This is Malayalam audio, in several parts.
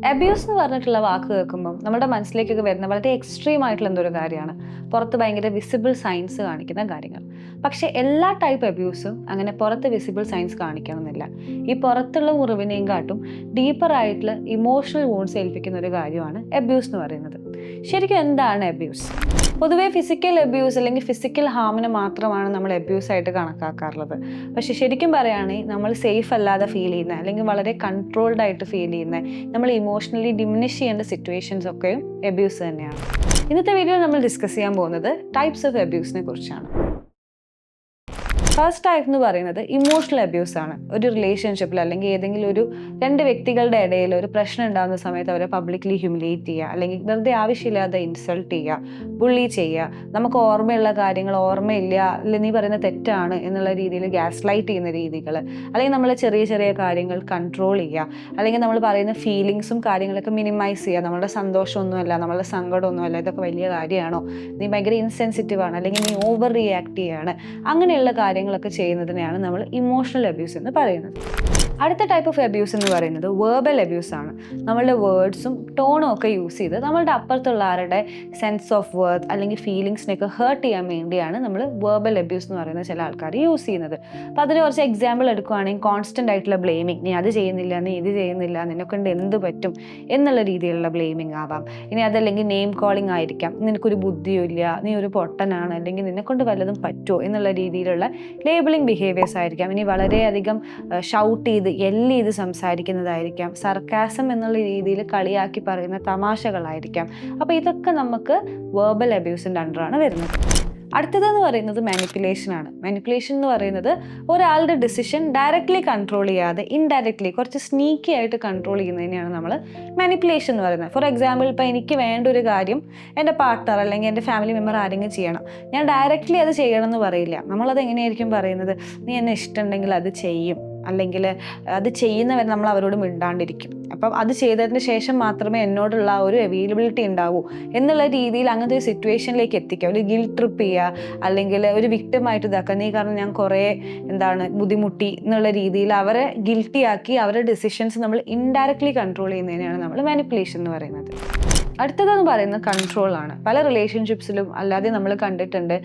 അബ്യൂസ് എന്ന് പറഞ്ഞിട്ടുള്ള വാക്ക് കേൾക്കുമ്പോൾ നമ്മുടെ മനസ്സിലേക്കൊക്കെ വരുന്ന വളരെ എക്സ്ട്രീം ആയിട്ടുള്ള എന്തൊരു കാര്യമാണ്, പുറത്ത് ഭയങ്കര വിസിബിൾ സൈൻസ് കാണിക്കുന്ന കാര്യങ്ങൾ. പക്ഷേ എല്ലാ ടൈപ്പ് അബ്യൂസും അങ്ങനെ പുറത്ത് വിസിബിൾ സൈൻസ് കാണിക്കണമെന്നില്ല. ഈ പുറത്തുള്ള മുറിവിനെയും കാട്ടും ഡീപ്പർ ആയിട്ടുള്ള ഇമോഷണൽ വൂൺസ് ഏൽപ്പിക്കുന്ന ഒരു കാര്യമാണ് അബ്യൂസ് എന്ന് പറയുന്നത്. ശരിക്കും എന്താണ് അബ്യൂസ്? പൊതുവേ ഫിസിക്കൽ അബ്യൂസ് അല്ലെങ്കിൽ ഫിസിക്കൽ ഹാമിനെ മാത്രമാണ് നമ്മൾ അബ്യൂസായിട്ട് കണക്കാക്കാറുള്ളത്. പക്ഷെ ശരിക്കും പറയുകയാണെങ്കിൽ നമ്മൾ സേഫ് അല്ലാതെ ഫീൽ ചെയ്യുന്ന അല്ലെങ്കിൽ വളരെ കൺട്രോൾഡ് ആയിട്ട് ഫീൽ ചെയ്യുന്ന, നമ്മൾ ഇമോഷണലി ഡിമിനിഷ് ചെയ്യേണ്ട സിറ്റുവേഷൻസ് ഒക്കെയും അബ്യൂസ് തന്നെയാണ്. ഇന്നത്തെ വീഡിയോയിൽ നമ്മൾ ഡിസ്കസ് ചെയ്യാൻ പോകുന്നത് ടൈപ്സ് ഓഫ് അബ്യൂസിനെ കുറിച്ചാണ്. ഫസ്റ്റ് ടൈപ്പ് എന്ന് പറയുന്നത് ഇമോഷണൽ അബ്യൂസ് ആണ്. ഒരു റിലേഷൻഷിപ്പിൽ അല്ലെങ്കിൽ ഏതെങ്കിലും ഒരു രണ്ട് വ്യക്തികളുടെ ഇടയിൽ ഒരു പ്രശ്നം ഉണ്ടാകുന്ന സമയത്ത് അവരെ പബ്ലിക്കലി ഹ്യൂമിലിയേറ്റ് ചെയ്യുക, അല്ലെങ്കിൽ വെറുതെ ആവശ്യമില്ലാതെ ഇൻസൾട്ട് ചെയ്യുക, ബുള്ളി ചെയ്യുക, നമുക്ക് ഓർമ്മയുള്ള കാര്യങ്ങൾ ഓർമ്മയില്ല, അല്ലെങ്കിൽ നീ പറയുന്ന തെറ്റാണ് എന്നുള്ള രീതിയിൽ ഗ്യാസ് ലൈറ്റ് ചെയ്യുന്ന രീതികൾ, അല്ലെങ്കിൽ നമ്മൾ ചെറിയ ചെറിയ കാര്യങ്ങൾ കൺട്രോൾ ചെയ്യുക, അല്ലെങ്കിൽ നമ്മൾ പറയുന്ന ഫീലിങ്സും കാര്യങ്ങളൊക്കെ മിനിമൈസ് ചെയ്യുക. നമ്മളുടെ സന്തോഷമൊന്നുമല്ല, നമ്മളുടെ സങ്കടമൊന്നുമല്ല, ഇതൊക്കെ വലിയ കാര്യമാണോ, നീ ഭയങ്കര ഇൻസെൻസിറ്റീവ് ആണ്, അല്ലെങ്കിൽ നീ ഓവർ റിയാക്ട് ചെയ്യുകയാണ്, അങ്ങനെയുള്ള കാര്യങ്ങളൊക്കെ ചെയ്യുന്നതിനെയാണ് നമ്മൾ ഇമോഷണൽ അബ്യൂസ് എന്ന് പറയുന്നത്. അടുത്ത ടൈപ്പ് ഓഫ് അബ്യൂസ് എന്ന് പറയുന്നത് വെർബൽ അബ്യൂസ് ആണ്. നമ്മളുടെ വേർഡ്സും ടോണും ഒക്കെ യൂസ് ചെയ്ത് നമ്മളുടെ അപ്പുറത്തുള്ള ആരുടെ സെൻസ് ഓഫ് വർത്ത് അല്ലെങ്കിൽ ഫീലിങ്സിനെയൊക്കെ ഹേർട്ട് ചെയ്യാൻ വേണ്ടിയാണ് നമ്മൾ വെർബൽ അബ്യൂസ് എന്ന് പറയുന്ന ചില ആൾക്കാർ യൂസ് ചെയ്യുന്നത്. അപ്പോൾ അതിന് കുറച്ച് എക്സാമ്പിൾ എടുക്കുകയാണെങ്കിൽ കോൺസ്റ്റൻ്റ് ആയിട്ടുള്ള ബ്ലെയിമിങ്, നീ അത് ചെയ്യുന്നില്ല, നീ ഇത് ചെയ്യുന്നില്ല, നിന്നെക്കൊണ്ട് എന്ത് പറ്റും എന്നുള്ള രീതിയിലുള്ള ബ്ലെയിമിങ് ആവാം. ഇനി അതല്ലെങ്കിൽ നെയിം കോളിംഗ് ആയിരിക്കാം, നിനക്കൊരു ബുദ്ധിയില്ല, നീ ഒരു പൊട്ടനാണ്, അല്ലെങ്കിൽ നിന്നെക്കൊണ്ട് വല്ലതും പറ്റുമോ എന്നുള്ള രീതിയിലുള്ള ലേബിളിംഗ് ബിഹേവിയേഴ്സ് ആയിരിക്കാം. ഇനി വളരെയധികം ഷൗട്ട് ചെയ്ത് എല്ലി ചെയ്ത് സംസാരിക്കുന്നതായിരിക്കാം, സർക്കാസം എന്നുള്ള രീതിയിൽ കളിയാക്കി പറയുന്ന തമാശകളായിരിക്കാം. അപ്പോൾ ഇതൊക്കെ നമുക്ക് വെർബൽ അബ്യൂസിൻ്റെ അണ്ടറാണ് വരുന്നത്. അടുത്തതെന്ന് പറയുന്നത് മാനിപ്പുലേഷൻ ആണ്. മാനിപ്പുലേഷൻ എന്ന് പറയുന്നത് ഒരാളുടെ ഡിസിഷൻ ഡയറക്റ്റ്ലി കൺട്രോൾ ചെയ്യാതെ ഇൻഡയറക്റ്റ്ലി കുറച്ച് സ്നീക്കി ആയിട്ട് കൺട്രോൾ ചെയ്യുന്നതിനെയാണ് നമ്മൾ മാനിപ്പുലേഷൻ എന്ന് പറയുന്നത്. ഫോർ എക്സാമ്പിൾ, ഇപ്പോൾ എനിക്ക് വേണ്ട ഒരു കാര്യം എൻ്റെ പാർട്ട്ണർ അല്ലെങ്കിൽ എൻ്റെ ഫാമിലി മെമ്പർ ആരെങ്കിലും ചെയ്യണം, ഞാൻ ഡയറക്റ്റ്ലി അത് ചെയ്യണം എന്ന് പറയില്ല. നമ്മളത് എങ്ങനെയായിരിക്കും പറയുന്നത്, നീ എന്നെ ഇഷ്ടമുണ്ടെങ്കിൽ അത് ചെയ്യും, അല്ലെങ്കിൽ അത് ചെയ്യുന്നവരെ നമ്മൾ അവരോട് മിണ്ടാണ്ടിരിക്കും. അപ്പം അത് ചെയ്തതിന് ശേഷം മാത്രമേ എന്നോടുള്ള ഒരു അവൈലബിലിറ്റി ഉണ്ടാവൂ എന്നുള്ള രീതിയിൽ അങ്ങനത്തെ ഒരു സിറ്റുവേഷനിലേക്ക് എത്തിക്കുക, ഒരു ഗിൽറ്റ് ട്രിപ്പ് ചെയ്യുക, അല്ലെങ്കിൽ ഒരു വിക്ടിമായിട്ട് ഇതാക്കുക, നീ കാരണം ഞാൻ കുറേ ബുദ്ധിമുട്ടി എന്നുള്ള രീതിയിൽ അവരെ ഗിൽറ്റി ആക്കി അവരുടെ ഡിസിഷൻസ് നമ്മൾ ഇൻഡയറക്റ്റ്ലി കൺട്രോൾ ചെയ്യുന്നതിനാണ് നമ്മൾ മാനിപ്പുലേഷൻ എന്ന് പറയുന്നത്. അടുത്തതെന്ന് പറയുന്നത് കൺട്രോളാണ്. പല റിലേഷൻഷിപ്സിലും അല്ലാതെ നമ്മൾ കണ്ടിട്ടുണ്ട്,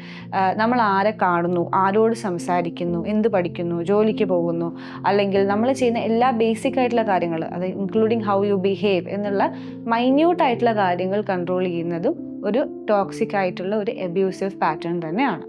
നമ്മൾ ആരെ കാണുന്നു, ആരോട് സംസാരിക്കുന്നു, എന്ത് പഠിക്കുന്നു, ജോലിക്ക് പോകുന്നു, അല്ലെങ്കിൽ നമ്മൾ ചെയ്യുന്ന എല്ലാ ബേസിക് ആയിട്ടുള്ള കാര്യങ്ങൾ, അത് ഇൻക്ലൂഡിങ് ഹൗ യു ബിഹേവ് എന്നുള്ള മൈന്യൂട്ട് ആയിട്ടുള്ള കാര്യങ്ങൾ കൺട്രോൾ ചെയ്യുന്നതും ഒരു ടോക്സിക് ആയിട്ടുള്ള ഒരു അബ്യൂസീവ് പാറ്റേൺ തന്നെയാണ്.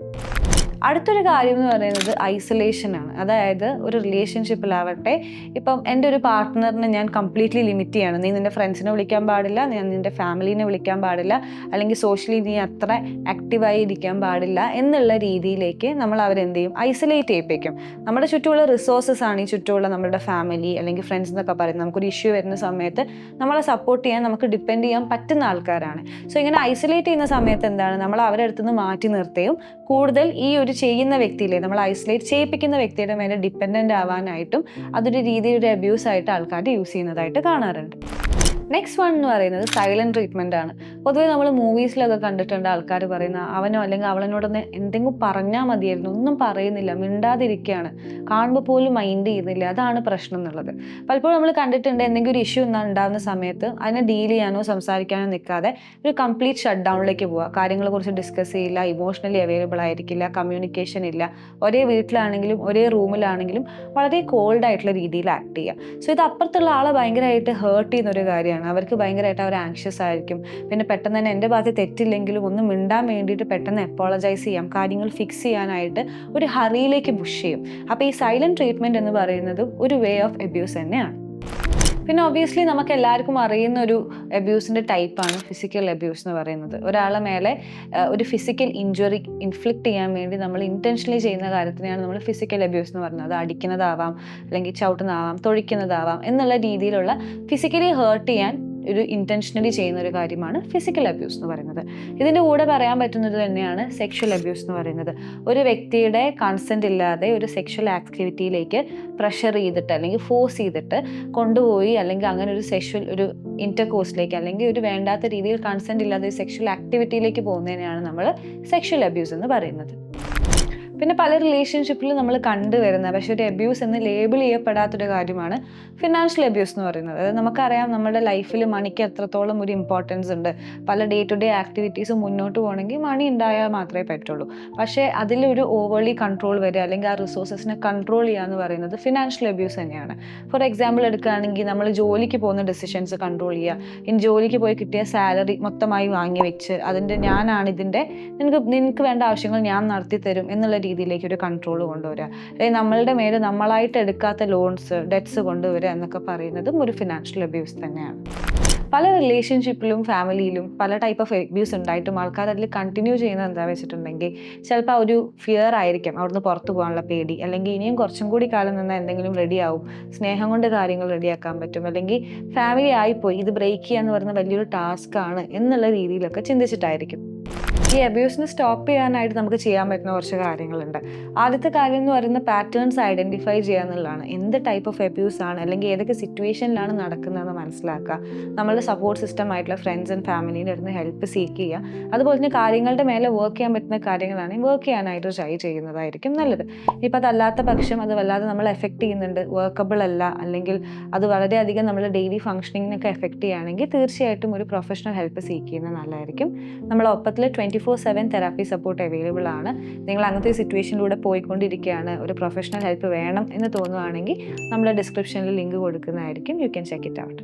അടുത്തൊരു കാര്യം എന്ന് പറയുന്നത് ഐസൊലേഷനാണ്. അതായത് ഒരു റിലേഷൻഷിപ്പിലാവട്ടെ, ഇപ്പം എൻ്റെ ഒരു പാർട്ട്ണറിനെ ഞാൻ കംപ്ലീറ്റ്ലി ലിമിറ്റ് ചെയ്യണം, നീ നിൻ്റെ ഫ്രണ്ട്സിനെ വിളിക്കാൻ പാടില്ല, ഞാൻ നിൻ്റെ ഫാമിലീനെ വിളിക്കാൻ പാടില്ല, അല്ലെങ്കിൽ സോഷ്യലി നീ അത്ര ആക്റ്റീവായി ഇരിക്കാൻ പാടില്ല എന്നുള്ള രീതിയിലേക്ക് നമ്മൾ അവരെന്ത് ചെയ്യും, ഐസൊലേറ്റ് ചെയ്യിപ്പിക്കും. നമ്മുടെ ചുറ്റുമുള്ള റിസോഴ്സസ് ആണ് ഈ ചുറ്റുമുള്ള നമ്മുടെ ഫാമിലി അല്ലെങ്കിൽ ഫ്രണ്ട്സ് എന്നൊക്കെ പറയുന്നത്. നമുക്കൊരു ഇഷ്യൂ വരുന്ന സമയത്ത് നമ്മളെ സപ്പോർട്ട് ചെയ്യാൻ നമുക്ക് ഡിപ്പെൻഡ് ചെയ്യാൻ പറ്റുന്ന ആൾക്കാരാണ്. സോ ഇങ്ങനെ ഐസൊലേറ്റ് ചെയ്യുന്ന സമയത്ത് എന്താണ്, നമ്മൾ അവരുടെ അടുത്ത് നിന്ന് മാറ്റി നിർത്തുകയും കൂടുതൽ ഈ ഒരു ചെയ്യുന്ന വ്യക്തിയിലെ നമ്മൾ ഐസൊലേറ്റ് ചെയ്യിപ്പിക്കുന്ന വ്യക്തിയുടെ മേലെ ഡിപ്പെൻഡൻ്റ് ആവാനായിട്ടും അതൊരു രീതിയിൽ ഒരു അബ്യൂസായിട്ട് ആൾക്കാർ യൂസ് ചെയ്യുന്നതായിട്ട് കാണാറുണ്ട്. നെക്സ്റ്റ് വൺ എന്ന് പറയുന്നത് സൈലൻറ്റ് ട്രീറ്റ്മെൻ്റ് ആണ്. പൊതുവേ നമ്മൾ മൂവീസിലൊക്കെ കണ്ടിട്ടുണ്ട് ആൾക്കാർ പറയുന്ന, അവനോ അല്ലെങ്കിൽ അവളനോടൊന്ന് എന്തെങ്കിലും പറഞ്ഞാൽ മതിയായിരുന്നു, ഒന്നും പറയുന്നില്ല, മിണ്ടാതിരിക്കുകയാണ്, കാണുമ്പോൾ പോലും മൈൻഡ് ചെയ്യുന്നില്ല, അതാണ് പ്രശ്നം എന്നുള്ളത്. പലപ്പോഴും നമ്മൾ കണ്ടിട്ടുണ്ട്, എന്തെങ്കിലും ഒരു ഇഷ്യൂ ഉണ്ടാകുന്ന സമയത്ത് അതിനെ ഡീൽ ചെയ്യാനോ സംസാരിക്കാനോ നിൽക്കാതെ ഒരു കംപ്ലീറ്റ് ഷട്ട് ഡൗണിലേക്ക് പോവുക, കാര്യങ്ങളെക്കുറിച്ച് ഡിസ്കസ് ചെയ്യില്ല, ഇമോഷണലി അവൈലബിൾ ആയിരിക്കില്ല, കമ്മ്യൂണിക്കേഷൻ ഇല്ല, ഒരേ വീട്ടിലാണെങ്കിലും ഒരേ റൂമിലാണെങ്കിലും വളരെ കോൾഡ് ആയിട്ടുള്ള രീതിയിൽ ആക്ട് ചെയ്യുക. സോ ഇത് അപ്പുറത്തുള്ള ആളെ ഭയങ്കരമായിട്ട് ഹേർട്ട് ചെയ്യുന്ന ഒരു കാര്യമാണ്. അവർക്ക് ഭയങ്കരമായിട്ട് അവർ ആങ്ഷ്യസ് ആയിരിക്കും. പിന്നെ പെട്ടെന്ന് തന്നെ എൻ്റെ ഭാഗത്ത് തെറ്റില്ലെങ്കിലും ഒന്ന് മിണ്ടാൻ വേണ്ടിയിട്ട് പെട്ടെന്ന് അപ്പോളജൈസ് ചെയ്യാം, കാര്യങ്ങൾ ഫിക്സ് ചെയ്യാനായിട്ട് ഒരു ഹറിയിലേക്ക് പുഷ് ചെയ്യും. അപ്പോൾ ഈ സൈലൻറ്റ് ട്രീറ്റ്മെൻറ്റ് എന്ന് പറയുന്നത് ഒരു വേ ഓഫ് അബ്യൂസ് തന്നെയാണ്. പിന്നെ ഒബ്വിയസ്ലി നമുക്ക് എല്ലാവർക്കും അറിയുന്ന ഒരു അബ്യൂസിൻ്റെ ടൈപ്പാണ് ഫിസിക്കൽ അബ്യൂസ് എന്ന് പറയുന്നത്. ഒരാളെ മേലെ ഒരു ഫിസിക്കൽ ഇഞ്ചുറി ഇൻഫ്ലിക്റ്റ് ചെയ്യാൻ വേണ്ടി നമ്മൾ ഇൻറ്റൻഷനലി ചെയ്യുന്ന കാര്യത്തിനെയാണ് നമ്മൾ ഫിസിക്കൽ അബ്യൂസ് എന്ന് പറയുന്നത്. അത് അടിക്കുന്നതാവാം, അല്ലെങ്കിൽ ചവിട്ടുന്നതാവാം, തൊഴിക്കുന്നതാവാം എന്നുള്ള രീതിയിലുള്ള ഫിസിക്കലി ഹേർട്ട് ചെയ്യാൻ ഒരു ഇൻറ്റൻഷനലി ചെയ്യുന്ന ഒരു കാര്യമാണ് ഫിസിക്കൽ അബ്യൂസ് എന്ന് പറയുന്നത്. ഇതിൻ്റെ കൂടെ പറയാൻ പറ്റുന്നത് തന്നെയാണ് സെക്ഷൽ അബ്യൂസ് എന്ന് പറയുന്നത്. ഒരു വ്യക്തിയുടെ കൺസെൻറ്റ് ഇല്ലാതെ ഒരു സെക്ഷൽ ആക്ടിവിറ്റിയിലേക്ക് പ്രഷർ ചെയ്തിട്ട് അല്ലെങ്കിൽ ഫോഴ്സ് ചെയ്തിട്ട് കൊണ്ടുപോയി, അല്ലെങ്കിൽ അങ്ങനെ ഒരു സെക്ഷൽ ഒരു ഇൻ്റർകോഴ്സിലേക്ക് അല്ലെങ്കിൽ ഒരു വേണ്ടാത്ത രീതിയിൽ കൺസെൻറ്റ് ഇല്ലാതെ ഒരു സെക്ഷൽ ആക്ടിവിറ്റിയിലേക്ക് പോകുന്നതിനെയാണ് നമ്മൾ സെക്ഷൽ അബ്യൂസ് എന്ന് പറയുന്നത്. പിന്നെ പല റിലേഷൻഷിപ്പിൽ നമ്മൾ കണ്ടുവരുന്ന പക്ഷെ ഒരു അബ്യൂസ് എന്ന് ലേബിൾ ചെയ്യപ്പെടാത്തൊരു കാര്യമാണ് ഫിനാൻഷ്യൽ അബ്യൂസ് എന്ന് പറയുന്നത്. അതായത് നമുക്കറിയാം നമ്മുടെ ലൈഫിൽ മണിക്ക് എത്രത്തോളം ഒരു ഇമ്പോർട്ടൻസ് ഉണ്ട്. പല ഡേ ടു ഡേ ആക്ടിവിറ്റീസ് മുന്നോട്ട് പോകണമെങ്കിൽ മണി ഉണ്ടായാൽ മാത്രമേ പറ്റുള്ളൂ. പക്ഷേ അതിലൊരു ഓവർലി കൺട്രോൾ വരിക അല്ലെങ്കിൽ ആ റിസോഴ്സസിനെ കൺട്രോൾ ചെയ്യുക എന്ന് പറയുന്നത് ഫിനാൻഷ്യൽ അബ്യൂസ് തന്നെയാണ്. ഫോർ എക്സാമ്പിൾ എടുക്കുകയാണെങ്കിൽ നമ്മൾ ജോലിക്ക് പോകുന്ന ഡെസിഷൻസ് കൺട്രോൾ ചെയ്യുക. ഇനി ജോലിക്ക് പോയി കിട്ടിയ സാലറി മൊത്തമായി വാങ്ങി വെച്ച് ഞാനാണ് ഇതിൻ്റെ നിനക്ക് വേണ്ട ആവശ്യങ്ങൾ ഞാൻ നടത്തി തരും എന്നുള്ള രീതിയിലേക്ക് ഒരു കൺട്രോൾ കൊണ്ടുവരിക. അല്ലെങ്കിൽ നമ്മളുടെ മേലെ നമ്മളായിട്ട് എടുക്കാത്ത ലോൺസ് ഡെറ്റ്സ് കൊണ്ടുവരിക എന്നൊക്കെ പറയുന്നതും ഒരു ഫിനാൻഷ്യൽ അബ്യൂസ് തന്നെയാണ്. പല റിലേഷൻഷിപ്പിലും ഫാമിലിയിലും പല ടൈപ്പ് ഓഫ് അബ്യൂസ് ഉണ്ടായിട്ടും ആൾക്കാർ അതിൽ കണ്ടിന്യൂ ചെയ്യുന്നത് എന്താ വെച്ചിട്ടുണ്ടെങ്കിൽ ചിലപ്പോൾ ആ ഒരു ഫിയർ ആയിരിക്കും, അവിടുന്ന് പുറത്തു പോകാനുള്ള പേടി, അല്ലെങ്കിൽ ഇനിയും കുറച്ചും കൂടി കാലം നിന്നാൽ എന്തെങ്കിലും റെഡിയാവും, സ്നേഹം കൊണ്ട് കാര്യങ്ങൾ റെഡിയാക്കാൻ പറ്റും, അല്ലെങ്കിൽ ഫാമിലി ആയിപ്പോയി ഇത് ബ്രേക്ക് ചെയ്യുക എന്ന് പറയുന്ന വലിയൊരു ടാസ്ക് ആണ് എന്നുള്ള രീതിയിലൊക്കെ ചിന്തിച്ചിട്ടായിരിക്കും. ഈ അബ്യൂസിനെ സ്റ്റോപ്പ് ചെയ്യാനായിട്ട് നമുക്ക് ചെയ്യാൻ പറ്റുന്ന കുറച്ച് കാര്യങ്ങളുണ്ട്. ആദ്യത്തെ കാര്യം എന്ന് പറയുന്ന പാറ്റേൺസ് ഐഡൻറ്റിഫൈ ചെയ്യുക എന്നുള്ളതാണ്. എന്ത് ടൈപ്പ് ഓഫ് അബ്യൂസ് ആണ് അല്ലെങ്കിൽ ഏതൊക്കെ സിറ്റുവേഷനിലാണ് നടക്കുന്നതെന്ന് മനസ്സിലാക്കുക. നമ്മളുടെ സപ്പോർട്ട് സിസ്റ്റം ആയിട്ടുള്ള ഫ്രണ്ട്സ് ആൻഡ് ഫാമിലീൻ്റെ അടുത്ത് ഹെൽപ്പ് സീക്ക് ചെയ്യുക. അതുപോലെ തന്നെ കാര്യങ്ങളുടെ മേലെ വർക്ക് ചെയ്യാൻ പറ്റുന്ന കാര്യങ്ങളാണെങ്കിൽ വർക്ക് ചെയ്യാനായിട്ട് ട്രൈ ചെയ്യുന്നതായിരിക്കും നല്ലത്. ഇപ്പം അതല്ലാത്ത പക്ഷം അത് വല്ലാതെ നമ്മളെ എഫക്റ്റ് ചെയ്യുന്നുണ്ട്, വർക്കബിൾ അല്ല, അല്ലെങ്കിൽ അത് വളരെയധികം നമ്മുടെ ഡെയിലി ഫംഗ്ഷനിങ്ങിനൊക്കെ എഫക്റ്റ് ചെയ്യുകയാണെങ്കിൽ തീർച്ചയായിട്ടും ഒരു പ്രൊഫഷണൽ ഹെൽപ്പ് സീക്ക് ചെയ്യുന്നത് നല്ലതായിരിക്കും. നമ്മളെ ഒപ്പത്തിൽ 24/7 തെറാപ്പി സപ്പോർട്ട് അവൈലബിൾ ആണ്. നിങ്ങൾ അങ്ങനത്തെ സിറ്റുവേഷനിലൂടെ പോയിക്കൊണ്ടിരിക്കുകയാണ്, ഒരു പ്രൊഫഷണൽ ഹെൽപ്പ് വേണം എന്ന് തോന്നുകയാണെങ്കിൽ നമ്മൾ ഡിസ്ക്രിപ്ഷനിൽ ലിങ്ക് കൊടുക്കുന്നതായിരിക്കും. You can check it out.